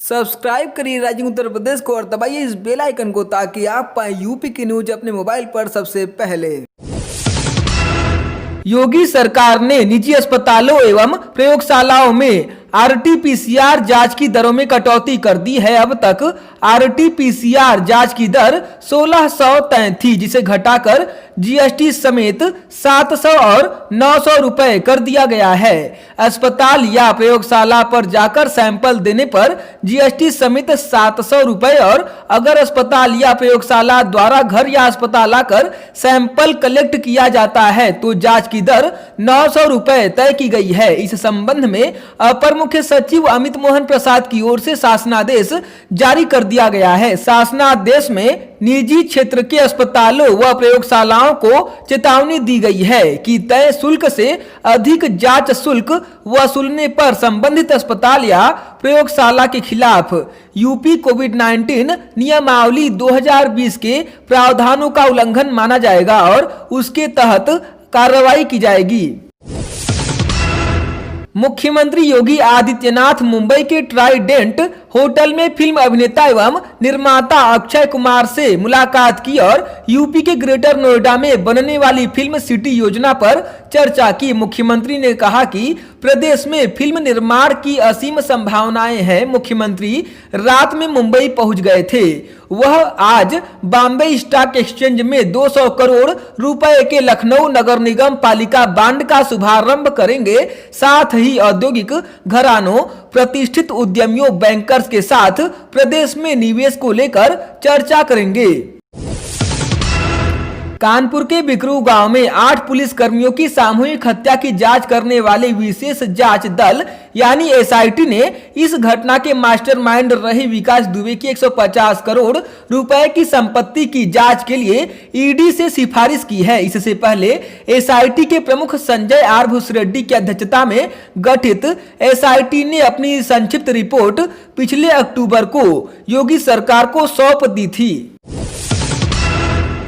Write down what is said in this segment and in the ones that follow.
Subscribe करिए rising Uttar Pradesh को और दबाइए इस बेल आइकन को ताकि आप पाए यूपी की न्यूज अपने मोबाइल पर सबसे पहले। योगी सरकार ने निजी अस्पतालों एवं प्रयोगशालाओं में आरटी-पीसीआर जांच की दरों में कटौती कर दी है। अब तक आरटी-पीसीआर जांच की दर 1600 तय थी, जिसे घटाकर जीएसटी समेत 700 और 900 रुपए कर दिया गया है। अस्पताल या प्रयोगशाला पर जाकर सैंपल देने पर जीएसटी समेत 700 रुपए और अगर अस्पताल या प्रयोगशाला द्वारा घर या अस्पताल आकर सैंपल कलेक्ट किया जाता है तो जांच की दर 900 रुपए तय की गई है। इस संबंध में अपर मुख्य सचिव अमित मोहन प्रसाद की ओर से शासनादेश जारी कर दिया गया है। शासनादेश में निजी क्षेत्र के अस्पतालों व प्रयोगशालाओं को चेतावनी दी गई है कि तय शुल्क से अधिक जांच शुल्क वसूलने पर संबंधित अस्पताल या प्रयोगशाला के खिलाफ यूपी कोविड-19 नियमावली 2020 के प्रावधानों का उल्लंघन माना जाएगा और उसके तहत कार्रवाई की जाएगी। मुख्यमंत्री योगी आदित्यनाथ मुंबई के ट्राइडेंट होटल में फिल्म अभिनेता एवं निर्माता अक्षय कुमार से मुलाकात की और यूपी के ग्रेटर नोएडा में बनने वाली फिल्म सिटी योजना पर चर्चा की। मुख्यमंत्री ने कहा कि प्रदेश में फिल्म निर्माण की असीम संभावनाएं हैं। मुख्यमंत्री रात में मुंबई पहुंच गए थे। वह आज बॉम्बे स्टॉक एक्सचेंज में 200 करोड़ रुपए के लखनऊ नगर निगम पालिका बांड का शुभारंभ करेंगे। साथ ही औद्योगिक घरानों, प्रतिष्ठित उद्यमियों, बैंकर्स के साथ प्रदेश में निवेश को लेकर चर्चा करेंगे। कानपुर के बिकरू गांव में 8 पुलिस कर्मियों की सामूहिक हत्या की जांच करने वाले विशेष जांच दल यानी एसआईटी ने इस घटना के मास्टरमाइंड रहे विकास दुबे की 150 करोड़ रुपए की संपत्ति की जांच के लिए ईडी से सिफारिश की है। इससे पहले एसआईटी के प्रमुख संजय आर भूसरेड्डी की अध्यक्षता में गठित एसआईटी ने अपनी संक्षिप्त रिपोर्ट पिछले अक्टूबर को योगी सरकार को सौंप दी थी।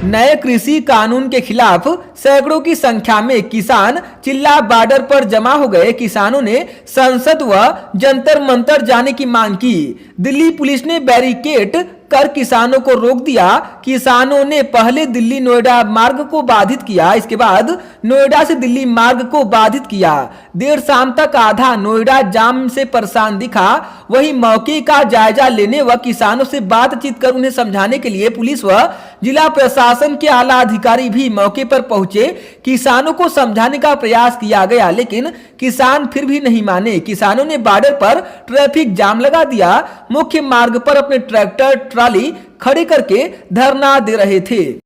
नए कृषि कानून के खिलाफ सैकड़ों की संख्या में किसान चिल्ला बॉर्डर पर जमा हो गए। किसानों ने संसद व जंतर मंतर जाने की मांग की। दिल्ली पुलिस ने बैरिकेड कर किसानों को रोक दिया। किसानों ने पहले दिल्ली नोएडा मार्ग को बाधित किया, इसके बाद नोएडा से दिल्ली मार्ग को बाधित किया। देर शाम तक आधा नोएडा जाम से परेशान दिखा। वहीं मौके का जायजा लेने व किसानों से बातचीत कर उन्हें समझाने के लिए पुलिस व जिला प्रशासन के आला अधिकारी भी मौके पर पहुंचे। किसानों को समझाने का प्रयास किया गया लेकिन किसान फिर भी नहीं माने। किसानों ने बॉर्डर पर ट्रैफिक जाम लगा दिया। मुख्य मार्ग पर अपने ट्रैक्टर ट्राली खड़े करके धरना दे रहे थे।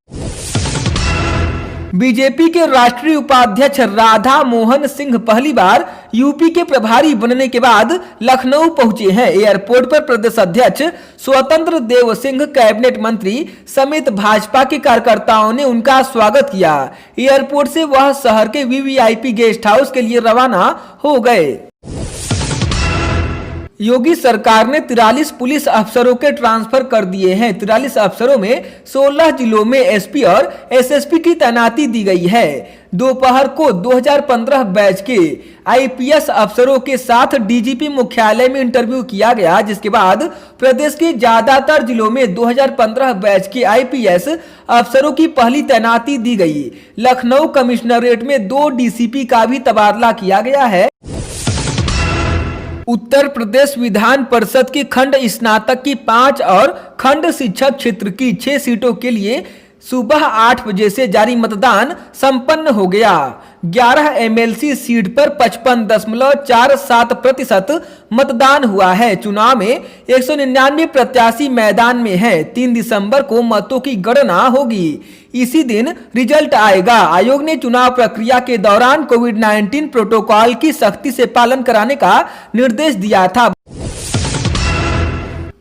बीजेपी के राष्ट्रीय उपाध्यक्ष राधा मोहन सिंह पहली बार यूपी के प्रभारी बनने के बाद लखनऊ पहुंचे हैं। एयरपोर्ट पर प्रदेश अध्यक्ष स्वतंत्र देव सिंह, कैबिनेट मंत्री समेत भाजपा के कार्यकर्ताओं ने उनका स्वागत किया। एयरपोर्ट से वह शहर के वीवीआईपी गेस्ट हाउस के लिए रवाना हो गए। योगी सरकार ने 43 पुलिस अफसरों के ट्रांसफर कर दिए हैं। 43 अफसरों में 16 जिलों में एसपी और एसएसपी की तैनाती दी गई है। दोपहर को 2015 बैच के आईपीएस अफसरों के साथ डीजीपी मुख्यालय में इंटरव्यू किया गया, जिसके बाद प्रदेश के ज्यादातर जिलों में 2015 बैच के आईपीएस अफसरों की पहली तैनाती दी गई। लखनऊ कमिश्नरेट में 2 डीसीपी का भी तबादला किया गया है। उत्तर प्रदेश विधान परिषद की खंड स्नातक की 5 और खंड शिक्षक क्षेत्र की 6 सीटों के लिए सुबह 8 बजे से जारी मतदान संपन्न हो गया। 11 एमएलसी सीट पर 55.47% मतदान हुआ है। चुनाव में 199 प्रत्याशी मैदान में हैं। 3 दिसंबर को मतों की गणना होगी। इसी दिन रिजल्ट आएगा। आयोग ने चुनाव प्रक्रिया के दौरान कोविड-19 प्रोटोकॉल की सख्ती से पालन कराने का निर्देश दिया था।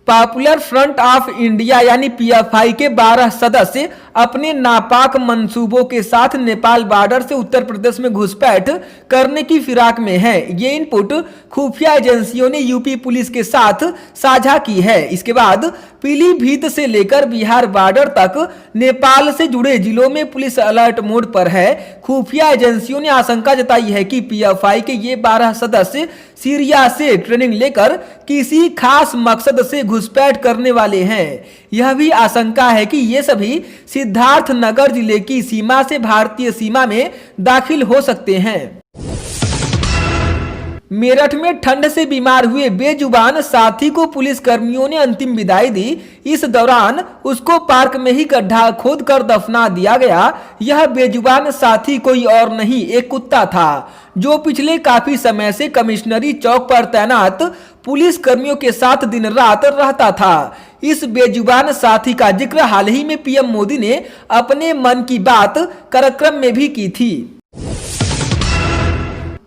पॉपुलर फ्रंट ऑफ इंडिया यानी पीएफआई के 12 सदस्य अपने नापाक मंसूबों के साथ नेपाल बॉर्डर से उत्तर प्रदेश में घुसपैठ करने की फिराक में है। ये इनपुट खुफिया एजेंसियों ने यूपी पुलिस के साथ साझा की है। इसके बाद पीलीभीत से लेकर बिहार बॉर्डर तक नेपाल से जुड़े जिलों में पुलिस अलर्ट मोड पर है। खुफिया एजेंसियों ने आशंका जताई है कि पीएफआई के ये 12 सदस्य सीरिया से ट्रेनिंग लेकर किसी खास मकसद से घुसपैठ करने वाले हैं। यह भी आशंका है कि ये सभी सिद्धार्थनगर जिले की सीमा से भारतीय सीमा में दाखिल हो सकते हैं। मेरठ में ठंड से बीमार हुए बेजुबान साथी को पुलिस कर्मियों ने अंतिम विदाई दी। इस दौरान उसको पार्क में ही गड्ढा खोद कर दफना दिया गया। यह बेजुबान साथी कोई और नहीं, एक कुत्ता था जो पिछले काफी समय से कमिश्नरी चौक पर तैनात पुलिस कर्मियों के साथ दिन रात रहता था। इस बेजुबान साथी का जिक्र हाल ही में पीएम मोदी ने अपने मन की बात कार्यक्रम में भी की थी।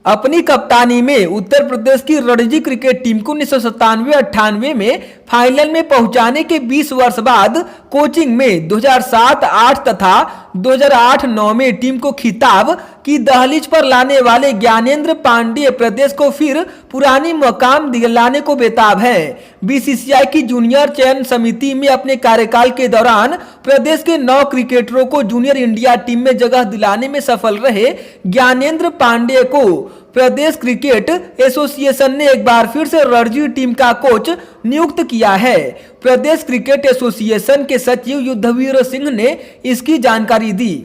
अपनी कप्तानी में उत्तर प्रदेश की रणजी क्रिकेट टीम को 1997-98 में फाइनल में पहुंचाने के 20 वर्ष बाद कोचिंग में 2007-8 तथा 2008-9 में टीम को खिताब की दहलीज पर लाने वाले ज्ञानेंद्र पांड्ये प्रदेश को फिर पुरानी मकाम दिलाने को बेताब है। बीसीसीआई की जूनियर चयन समिति में अपने कार्यकाल के दौरान प्रदेश के 9 क्रिकेटरों को जूनियर इंडिया टीम में जगह दिलाने में सफल रहे ज्ञानेंद्र पांड्ये को प्रदेश क्रिकेट एसोसिएशन ने एक बार फिर से रणजी टीम का कोच नियुक्त किया है। प्रदेश क्रिकेट एसोसिएशन के सचिव युद्धवीर सिंह ने इसकी जानकारी दी।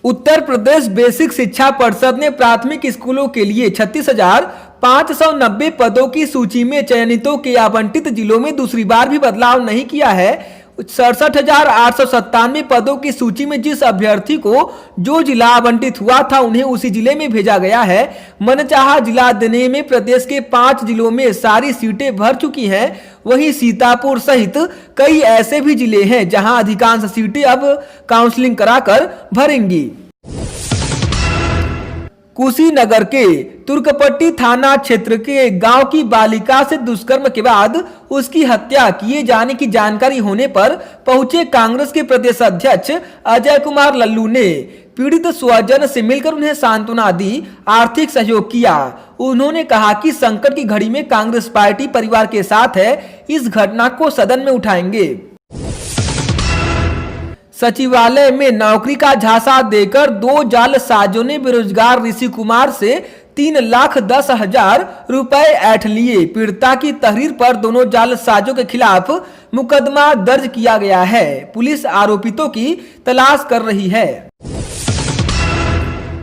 उत्तर प्रदेश बेसिक शिक्षा परिषद ने प्राथमिक स्कूलों के लिए 36,590 पदों की सूची में चयनितों के आवंटित जिलों में दूसरी बार भी बदलाव नहीं किया है। 67,897 पदों की सूची में जिस अभ्यर्थी को जो जिला आवंटित हुआ था उन्हें उसी जिले में भेजा गया है। मनचाहा जिला देने में प्रदेश के 5 जिलों में सारी सीटें भर चुकी हैं। वहीं सीतापुर सहित कई ऐसे भी जिले हैं जहां अधिकांश सीटें अब काउंसलिंग कराकर भरेंगी। कुशीनगर के तुर्कपट्टी थाना क्षेत्र के गांव की बालिका से दुष्कर्म के बाद उसकी हत्या किए जाने की जानकारी होने पर पहुंचे कांग्रेस के प्रदेश अध्यक्ष अजय कुमार लल्लू ने पीड़ित स्वजन से मिलकर उन्हें सांत्वना दी, आर्थिक सहयोग किया। उन्होंने कहा कि संकट की घड़ी में कांग्रेस पार्टी परिवार के साथ है। इस घटना को सदन में उठाएंगे। सचिवालय में नौकरी का झांसा देकर 2 जालसाजों ने बेरोजगार ऋषि कुमार से 3,10,000 रुपए ऐंठ लिए। पीड़िता की तहरीर पर दोनों जालसाजों के खिलाफ मुकदमा दर्ज किया गया है। पुलिस आरोपितों की तलाश कर रही है।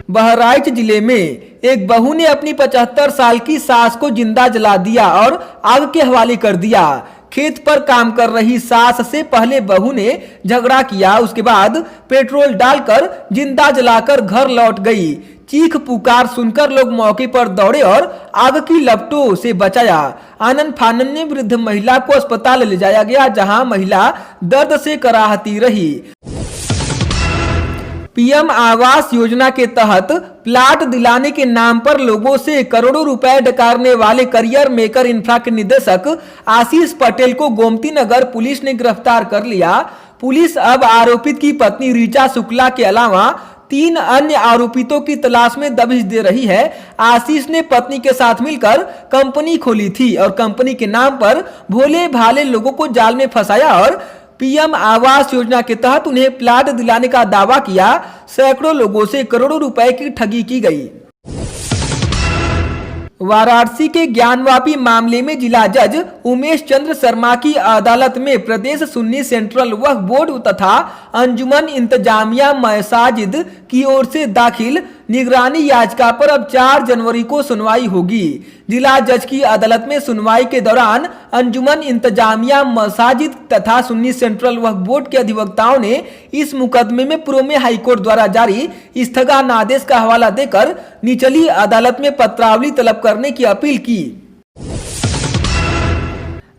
बहराइच जिले में एक बहू ने अपनी 75 साल की सास को जिंदा जला दिया और आग के हवाले कर दिया। खेत पर काम कर रही सास से पहले बहू ने झगड़ा किया, उसके बाद पेट्रोल डालकर जिंदा जलाकर घर लौट गई। चीख पुकार सुनकर लोग मौके पर दौड़े और आग की लपटों से बचाया। आनन फानन में वृद्ध महिला को अस्पताल ले जाया गया, जहां महिला दर्द से कराहती रही। पीएम आवास योजना के तहत प्लाट दिलाने के नाम पर लोगों से करोड़ों रुपए डकारने वाले करियर मेकर इंफ्रा के निदेशक आशीष पटेल को गोमती नगर पुलिस ने गिरफ्तार कर लिया। पुलिस अब आरोपित की पत्नी ऋचा शुक्ला के अलावा 3 अन्य आरोपितों की तलाश में दबिश दे रही है। आशीष ने पत्नी के साथ मिलकर कंपनी खोली थी और कंपनी के नाम पर भोले भाले लोगों को जाल में फंसाया और पीएम आवास योजना के तहत उन्हें प्लाट दिलाने का दावा किया। सैकड़ों लोगों से करोड़ों रुपए की ठगी की गई। वाराणसी के ज्ञानवापी मामले में जिला जज उमेश चंद्र शर्मा की अदालत में प्रदेश सुन्नी सेंट्रल वक्फ बोर्ड तथा अंजुमन इंतजामिया मसाजिद की ओर से दाखिल निगरानी याचिका पर अब 4 जनवरी को सुनवाई होगी। जिला जज की अदालत में सुनवाई के दौरान अंजुमन इंतजामिया मसाजिद तथा सुन्नी सेंट्रल वक्फ बोर्ड के अधिवक्ताओं ने इस मुकदमे में पूर्व में हाईकोर्ट द्वारा जारी स्थगनादेश का हवाला देकर निचली अदालत में पत्रावली तलब करने की अपील की।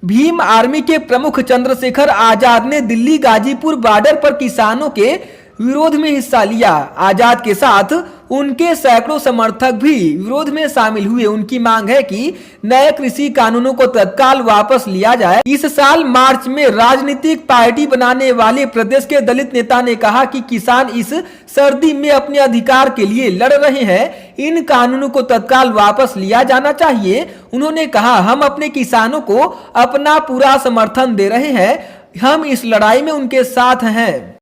भीम आर्मी के प्रमुख चंद्रशेखर आजाद ने दिल्ली गाजीपुर बॉर्डर पर किसानों के विरोध में हिस्सा लिया। आजाद के साथ उनके सैकड़ों समर्थक भी विरोध में शामिल हुए। उनकी मांग है कि नए कृषि कानूनों को तत्काल वापस लिया जाए। इस साल मार्च में राजनीतिक पार्टी बनाने वाले प्रदेश के दलित नेता ने कहा कि किसान इस सर्दी में अपने अधिकार के लिए लड़ रहे हैं, इन कानूनों को तत्काल वापस लिया जाना चाहिए। उन्होंने कहा, हम अपने किसानों को अपना पूरा समर्थन दे रहे हैं, हम इस लड़ाई में उनके साथ हैं।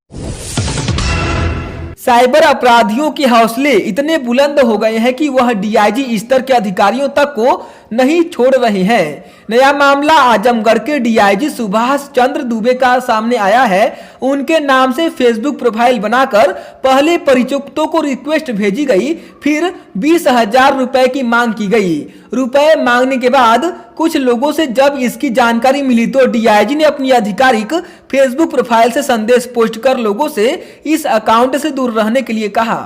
साइबर अपराधियों के हौसले इतने बुलंद हो गए हैं कि वह डीआईजी स्तर के अधिकारियों तक को नहीं छोड़ रहे हैं। नया मामला आजमगढ़ के डीआईजी सुभाष चंद्र दुबे का सामने आया है। उनके नाम से फेसबुक प्रोफाइल बनाकर पहले परिचितों को रिक्वेस्ट भेजी गई, फिर 20,000 रुपए की मांग की गई। रुपए मांगने के बाद कुछ लोगों से जब इसकी जानकारी मिली तो डीआईजी ने अपनी आधिकारिक फेसबुक प्रोफाइल से संदेश पोस्ट कर लोगों से इस अकाउंट से दूर रहने के लिए कहा।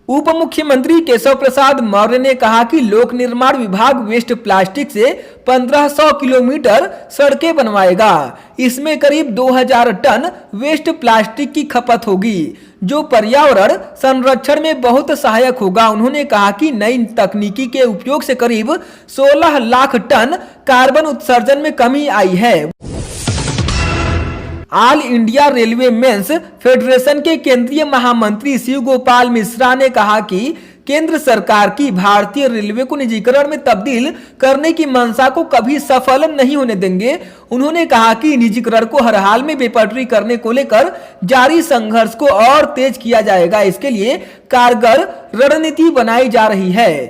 उप मुख्यमंत्री केशव प्रसाद मौर्य ने कहा कि लोक निर्माण विभाग वेस्ट प्लास्टिक से 1500 किलोमीटर सड़कें बनवाएगा। इसमें करीब 2000 टन वेस्ट प्लास्टिक की खपत होगी, जो पर्यावरण संरक्षण में बहुत सहायक होगा। उन्होंने कहा कि नई तकनीकी के उपयोग से करीब 16 लाख टन कार्बन उत्सर्जन में कमी आई है। All India Railway Men's Federation के केंद्रीय महामंत्री शिव गोपाल मिश्रा ने कहा कि केंद्र सरकार की भारतीय रेलवे को निजीकरण में तब्दील करने की मंशा को कभी सफल नहीं होने देंगे। उन्होंने कहा कि निजीकरण को हर हाल में बेपटरी करने को लेकर जारी संघर्ष को और तेज किया जाएगा। इसके लिए कारगर रणनीति बनाई जा रही है।